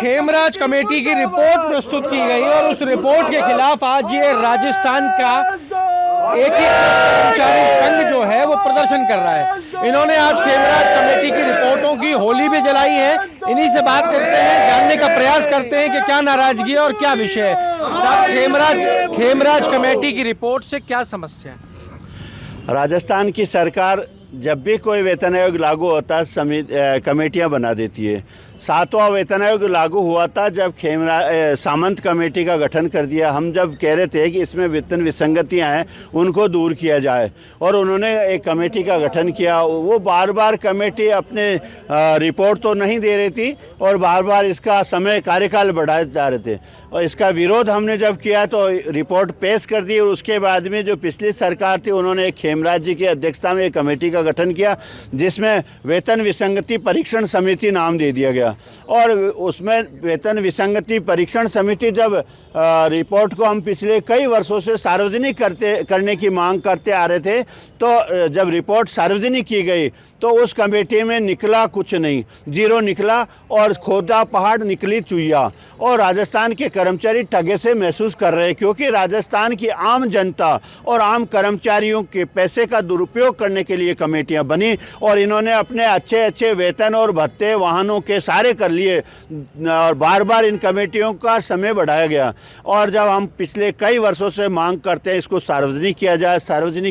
Khemraj committee की report प्रस्तुत की गई और उस रिपोर्ट के खिलाफ आज ये राजस्थान का एक ही कर्मचारी संघ जो है वो प्रदर्शन कर रहा है। इन्होंने आज खेमराज कमेटी की रिपोर्टों की होली भी जलाई है। इन्हीं से बात करते हैं, जानने का प्रयास करते हैं कि क्या नाराजगी है और क्या विषय है। साहब, खेमराज कमेटी की रिपोर्ट से क्या समस्या है? राजस्थान की सरकार जब भी कोई वेतन आयोग लागू होता है कमेटियां बना देती है। 7वां वेतन आयोग लागू हुआ था जब सामंत कमेटी का गठन कर दिया। हम जब कह रहे थे कि इसमें वेतन विसंगतियां हैं उनको दूर किया जाए और उन्होंने एक कमेटी का गठन किया। वो बार बार कमेटी अपने रिपोर्ट तो नहीं दे रही थी और बार बार इसका समय कार्यकाल बढ़ाए जा रहे थे और इसका विरोध हमने जब किया तो रिपोर्ट पेश कर दी और उसके बाद में जो पिछली सरकार थी उन्होंने एक खेमराज जी की अध्यक्षता में एक कमेटी का गठन किया जिसमें वेतन विसंगति परीक्षण समिति नाम दे दिया गया। और उसमें वेतन विसंगति परीक्षण समिति जब रिपोर्ट को हम पिछले कई वर्षों से सार्वजनिक करने की मांग करते आ रहे थे, तो जब रिपोर्ट सार्वजनिक की गई तो उस कमेटी में निकला कुछ नहीं, जीरो निकला और खोदा पहाड़ निकली चुईया। और राजस्थान के कर्मचारी ठगे से महसूस कर रहे हैं क्योंकि राजस्थान की आम जनता और आम कर्मचारियों के पैसे का दुरुपयोग करने के लिए कमेटियां बनी और इन्होंने अपने अच्छे अच्छे वेतन और भत्ते वाहनों के सारे कर लिए और बार बार इन कमेटियों का समय बढ़ाया गया। और जब हम पिछले कई वर्षों से मांग करते हैं इसको सार्वजनिक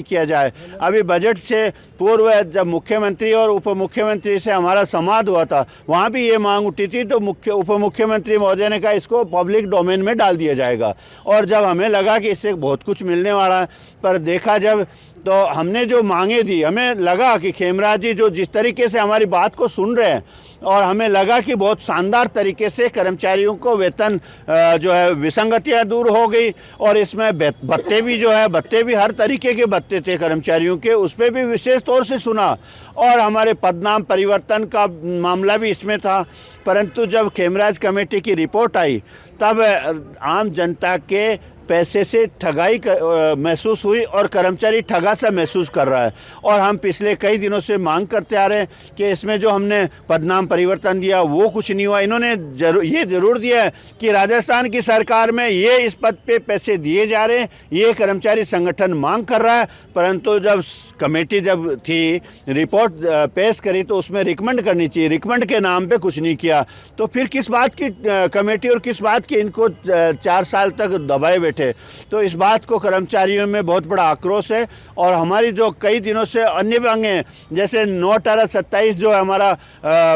किया जाए। अभी बजट से पूर्व जब मुख्यमंत्री और उप मुख्यमंत्री से हमारा संवाद हुआ था वहाँ भी ये मांग उठी थी, तो उप मुख्यमंत्री महोदय ने कहा इसको पब्लिक डोमेन में डाल दिया जाएगा। और जब हमें लगा कि इससे बहुत कुछ मिलने वाला है, पर देखा जब तो हमने जो मांगे दी, हमें लगा कि खेमराज जी जो जिस तरीके से हमारी बात को सुन रहे हैं और हमें लगा कि बहुत शानदार तरीके से कर्मचारियों को वेतन जो है विसंगतियां दूर हो गई और इसमें भत्ते भी हर तरीके के भत्ते थे कर्मचारियों के, उस पर भी विशेष तौर से सुना और हमारे पदनाम परिवर्तन का मामला भी इसमें था। परंतु जब खेमराज कमेटी की रिपोर्ट आई तब आम जनता के पैसे से ठगाई महसूस हुई और कर्मचारी ठगा सा महसूस कर रहा है। और हम पिछले कई दिनों से मांग करते आ रहे हैं कि इसमें जो हमने पदनाम परिवर्तन दिया वो कुछ नहीं हुआ। इन्होंने ये जरूर दिया है कि राजस्थान की सरकार में ये इस पद पे पैसे दिए जा रहे हैं, ये कर्मचारी संगठन मांग कर रहा है। परंतु जब कमेटी जब थी रिपोर्ट पेश करी तो उसमें रिकमेंड करनी चाहिए, रिकमेंड के नाम पे कुछ नहीं किया। तो फिर किस बात की कमेटी और किस बात की इनको 4 साल तक दबाए बैठे। तो इस बात को कर्मचारियों में बहुत बड़ा आक्रोश है। और हमारी जो कई दिनों से अन्य मांगे जैसे 9/18/27 जो हमारा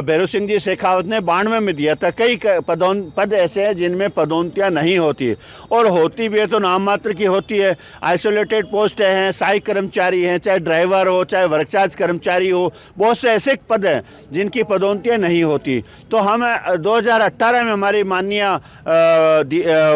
भैरू सिंह जी शेखावत ने 92 में दिया था, कई पद ऐसे हैं जिनमें पदोन्नतियां नहीं होती और होती भी है तो नाम मात्र की होती है। आइसोलेटेड पोस्ट हैं, सहायक कर्मचारी हैं, चाहे ड्राइवर हो चाहे वर्क चार्ज कर्मचारी हो, बहुत से ऐसे पद हैं जिनकी पदोन्नतियां नहीं होती। तो हम 2018 में हमारी माननीय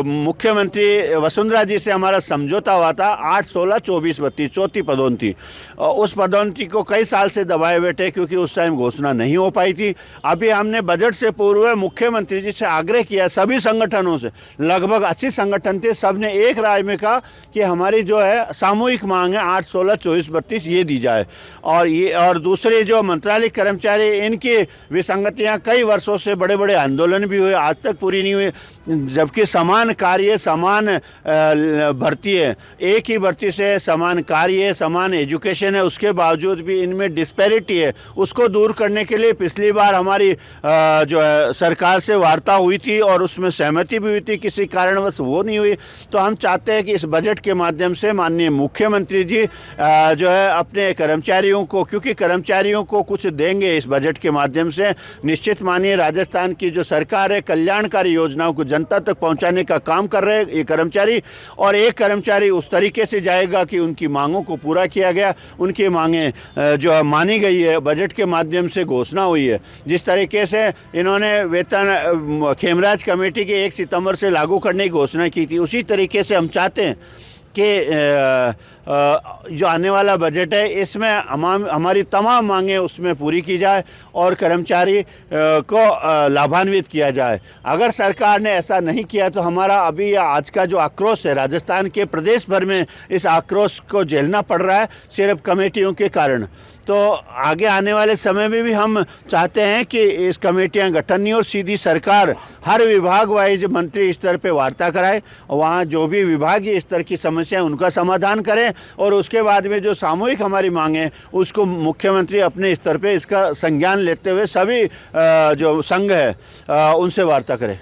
मुख्यमंत्री वसुंधरा जी से हमारा समझौता हुआ था 8, 16, 24, 32 चौथी पदोन्नति। उस पदोन्नति को कई साल से दबाए बैठे क्योंकि उस टाइम घोषणा नहीं हो पाई थी। अभी हमने बजट से पूर्व मुख्यमंत्री जी से आग्रह किया, सभी संगठनों से, लगभग 80 संगठन थे, सब ने एक राय में कहा कि हमारी जो है सामूहिक मांग है 8, 16, 24, 32 ये दी जाए। और दूसरे जो मंत्रालय कर्मचारी इनकी विसंगतियाँ कई वर्षों से बड़े बड़े आंदोलन भी हुए, आज तक पूरी नहीं हुई, जबकि समान कार्य समान भर्ती है, एक ही भर्ती से समान कार्य समान एजुकेशन है, उसके बावजूद भी इनमें डिस्पैरिटी है। उसको दूर करने के लिए पिछली बार हमारी जो है सरकार से वार्ता हुई थी और उसमें सहमति भी हुई थी, किसी कारणवश वो नहीं हुई। तो हम चाहते हैं कि इस बजट के माध्यम से माननीय मुख्यमंत्री जी जो है अपने कर्मचारियों को, क्योंकि कर्मचारियों को कुछ देंगे इस बजट के माध्यम से, निश्चित मानिए राजस्थान की जो सरकार है कल्याणकारी योजनाओं को जनता तक पहुँचाने का काम कर रहे हैं ये कर्मचारी। और एक कर्मचारी उस तरीके से जाएगा कि उनकी मांगों को पूरा किया गया, उनकी मांगें जो मानी गई है बजट के माध्यम से घोषणा हुई है। जिस तरीके से इन्होंने वेतन खेमराज कमेटी के 1 सितंबर से लागू करने की घोषणा की थी, उसी तरीके से हम चाहते हैं कि जो आने वाला बजट है इसमें हमारी तमाम मांगें उसमें पूरी की जाए और कर्मचारी को लाभान्वित किया जाए। अगर सरकार ने ऐसा नहीं किया तो हमारा अभी आज का जो आक्रोश है, राजस्थान के प्रदेश भर में इस आक्रोश को झेलना पड़ रहा है सिर्फ कमेटियों के कारण। तो आगे आने वाले समय में भी हम चाहते हैं कि इस कमेटियां गठन नहीं और सीधी सरकार हर विभाग वाइज मंत्री स्तर पे वार्ता कराए, वहाँ जो भी विभागीय स्तर की समस्या है उनका समाधान करें और उसके बाद में जो सामूहिक हमारी मांग है उसको मुख्यमंत्री अपने स्तर पे इसका संज्ञान लेते हुए सभी जो संघ है उनसे वार्ता करें।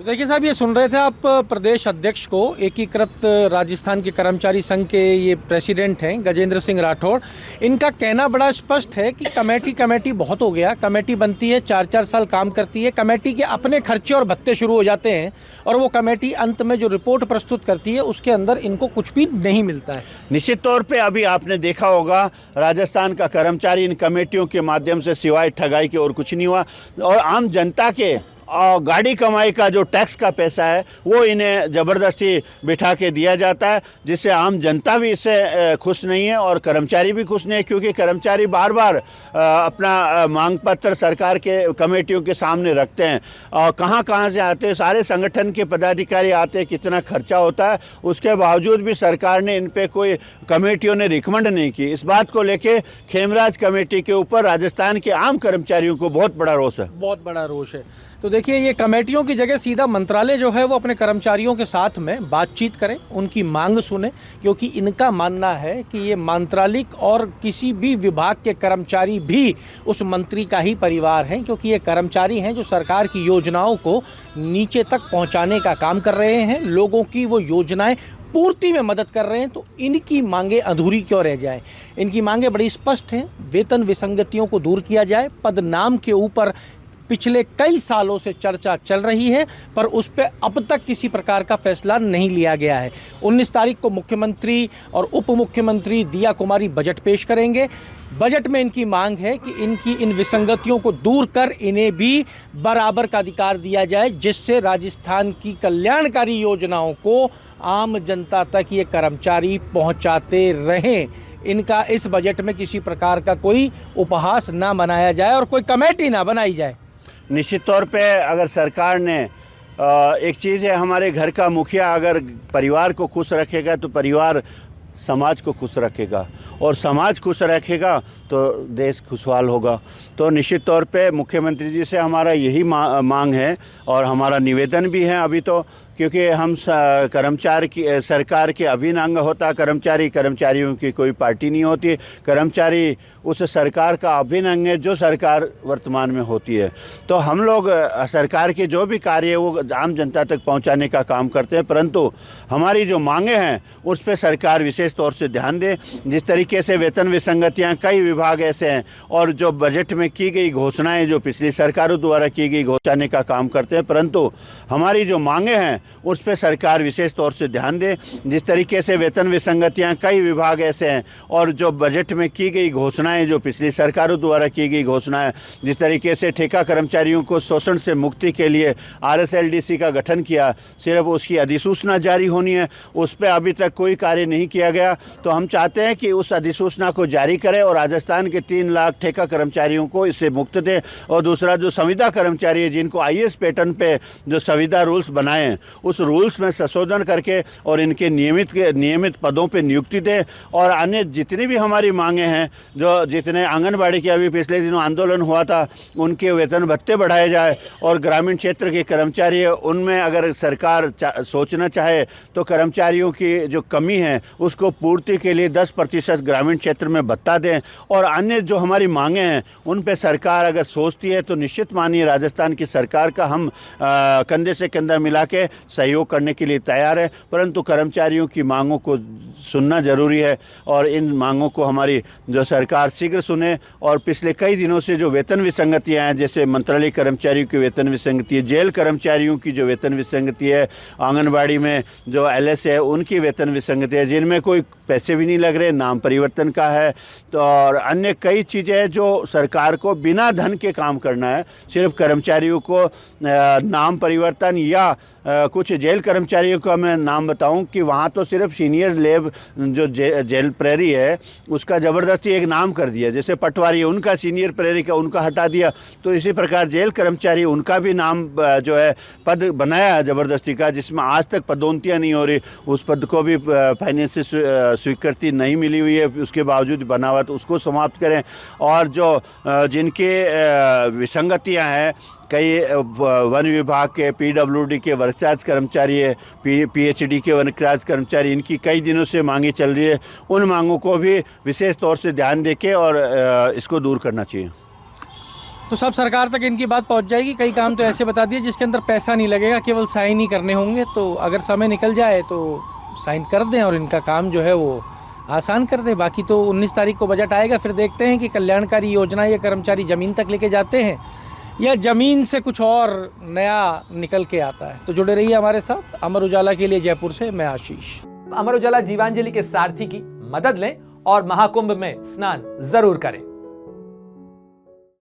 तो देखिए साहब, ये सुन रहे थे आप प्रदेश अध्यक्ष को, एकीकृत राजस्थान के कर्मचारी संघ के ये प्रेसिडेंट हैं गजेंद्र सिंह राठौड़। इनका कहना बड़ा स्पष्ट है कि कमेटी बहुत हो गया, कमेटी बनती है 4-4 साल काम करती है, कमेटी के अपने खर्चे और भत्ते शुरू हो जाते हैं और वो कमेटी अंत में जो रिपोर्ट प्रस्तुत करती है उसके अंदर इनको कुछ भी नहीं मिलता है। निश्चित तौर पर अभी आपने देखा होगा राजस्थान का कर्मचारी इन कमेटियों के माध्यम से सिवाय ठगाई के और कुछ नहीं हुआ और आम जनता के और गाड़ी कमाई का जो टैक्स का पैसा है वो इन्हें ज़बरदस्ती बिठा के दिया जाता है, जिससे आम जनता भी इससे खुश नहीं है और कर्मचारी भी खुश नहीं है, क्योंकि कर्मचारी बार बार अपना मांग पत्र सरकार के कमेटियों के सामने रखते हैं और कहाँ से आते हैं, सारे संगठन के पदाधिकारी आते हैं, कितना खर्चा होता है, उसके बावजूद भी सरकार ने इन पे कोई कमेटियों ने रिकमेंड नहीं की। इस बात को लेके खेमराज कमेटी के ऊपर राजस्थान के आम कर्मचारियों को बहुत बड़ा रोष है, बहुत बड़ा रोष है। तो देखिए, ये कमेटियों की जगह सीधा मंत्रालय जो है वो अपने कर्मचारियों के साथ में बातचीत करे, उनकी मांग सुने, क्योंकि इनका मानना है कि ये मंत्रालयिक और किसी भी विभाग के कर्मचारी भी उस मंत्री का ही परिवार हैं, क्योंकि ये कर्मचारी हैं जो सरकार की योजनाओं को नीचे तक पहुंचाने का काम कर रहे हैं, लोगों की वो योजनाएं पूर्ति में मदद कर रहे हैं। तो इनकी मांगे अधूरी क्यों रह जाए? इनकी मांगे बड़ी स्पष्ट हैं। वेतन विसंगतियों को दूर किया जाए। पदनाम के ऊपर पिछले कई सालों से चर्चा चल रही है, पर उस पर अब तक किसी प्रकार का फैसला नहीं लिया गया है। 19 तारीख को मुख्यमंत्री और उप मुख्यमंत्री दिया कुमारी बजट पेश करेंगे। बजट में इनकी मांग है कि इनकी इन विसंगतियों को दूर कर इन्हें भी बराबर का अधिकार दिया जाए, जिससे राजस्थान की कल्याणकारी योजनाओं को आम जनता तक ये कर्मचारी पहुंचाते रहें। इनका इस बजट में किसी प्रकार का कोई उपहास ना बनाया जाए और कोई कमेटी ना बनाई जाए। निश्चित तौर पे अगर सरकार ने एक चीज़ है, हमारे घर का मुखिया अगर परिवार को खुश रखेगा तो परिवार समाज को खुश रखेगा और समाज खुश रखेगा तो देश खुशहाल होगा। तो निश्चित तौर पे मुख्यमंत्री जी से हमारा यही मांग है और हमारा निवेदन भी है अभी तो, क्योंकि हम कर्मचारी की सरकार के अभिन्न अंग होता, कर्मचारियों की कोई पार्टी नहीं होती, कर्मचारी उस सरकार का अभिन्न अंग है जो सरकार वर्तमान में होती है। तो हम लोग सरकार के जो भी कार्य है वो आम जनता तक पहुंचाने का काम करते हैं, परंतु हमारी जो मांगे हैं उस पर सरकार विशेष तौर से ध्यान दे। जिस तरीके से वेतन विसंगतियां कई विभाग ऐसे हैं और जो बजट में की गई घोषणाएं जो पिछली सरकारों द्वारा की गई घोषणाने का काम करते हैं, परंतु हमारी जो मांगे हैं उस पर सरकार विशेष तौर से ध्यान दे। जिस तरीके से वेतन विसंगतियां कई विभाग ऐसे हैं और जो बजट में की गई घोषणाएं जो पिछली सरकारों द्वारा की गई घोषणाएं, जिस तरीके से ठेका कर्मचारियों को शोषण से मुक्ति के लिए RSLDC का गठन किया, सिर्फ उसकी अधिसूचना जारी होनी है, उस पर अभी तक कोई कार्य नहीं किया गया। तो हम चाहते हैं कि उस अधिसूचना को जारी करें और राजस्थान के 3 लाख ठेका कर्मचारियों को इससे मुक्त दें। और दूसरा, जो संविदा कर्मचारी है जिनको IAS पैटर्न पे जो संविदा रूल्स बनाए हैं उस रूल्स में संशोधन करके और इनके नियमित पदों पे नियुक्ति दें। और अन्य जितनी भी हमारी मांगे हैं, जो जितने आंगनबाड़ी के अभी पिछले दिनों आंदोलन हुआ था, उनके वेतन भत्ते बढ़ाए जाए और ग्रामीण क्षेत्र के कर्मचारी है उनमें अगर सरकार सोचना चाहे तो कर्मचारियों की जो कमी है उसको पूर्ति के लिए 10% ग्रामीण क्षेत्र में भत्ता दें। और अन्य जो हमारी मांगे हैं उन पे सरकार अगर सोचती है तो निश्चित मानिए राजस्थान की सरकार का हम कंधे से कंधा मिला के सहयोग करने के लिए तैयार है, परंतु कर्मचारियों की मांगों को सुनना जरूरी है और इन मांगों को हमारी जो सरकार शीघ्र सुने। और पिछले कई दिनों से जो वेतन विसंगतियां हैं, जैसे मंत्रालय कर्मचारियों की वेतन विसंगति है, जेल कर्मचारियों की जो वेतन विसंगति है, आंगनबाड़ी में जो LS है उनकी वेतन विसंगति है, जिनमें कोई पैसे भी नहीं लग रहे, नाम परिवर्तन का है। तो और अन्य कई चीज़ें हैं जो सरकार को बिना धन के काम करना है, सिर्फ कर्मचारियों को नाम परिवर्तन या कुछ जेल कर्मचारियों का मैं नाम बताऊं कि वहाँ तो सिर्फ सीनियर जो जेल प्रहरी है उसका ज़बरदस्ती एक नाम कर दिया, जैसे पटवारी उनका सीनियर प्रहरी का उनका हटा दिया, तो इसी प्रकार जेल कर्मचारी उनका भी नाम जो है पद बनाया है ज़बरदस्ती का, जिसमें आज तक पदोन्नतियाँ नहीं हो रही। उस पद को भी फाइनेंस से स्वीकृति नहीं मिली हुई है, उसके बावजूद बना हुआ, तो उसको समाप्त करें। और जो जिनके विसंगतियाँ हैं, कई वन विभाग के पीडब्ल्यूडी के वर्क चार्ज कर्मचारी है, पीएचडी के वर्क चार्ज कर्मचारी, इनकी कई दिनों से मांगी चल रही है, उन मांगों को भी विशेष तौर से ध्यान देके और इसको दूर करना चाहिए। तो सब सरकार तक इनकी बात पहुंच जाएगी। कई काम तो ऐसे बता दिए जिसके अंदर पैसा नहीं लगेगा, केवल साइन ही करने होंगे, तो अगर समय निकल जाए तो साइन कर दें और इनका काम जो है वो आसान कर दें। बाकी तो 19 तारीख को बजट आएगा, फिर देखते हैं कि कल्याणकारी योजना ये कर्मचारी ज़मीन तक लेके जाते हैं या ज़मीन से कुछ और नया निकल के आता है। तो जुड़े रहिए हमारे साथ। अमर उजाला के लिए जयपुर से मैं आशीष। अमर उजाला जीवांजलि के सारथी की मदद लें और महाकुंभ में स्नान जरूर करें।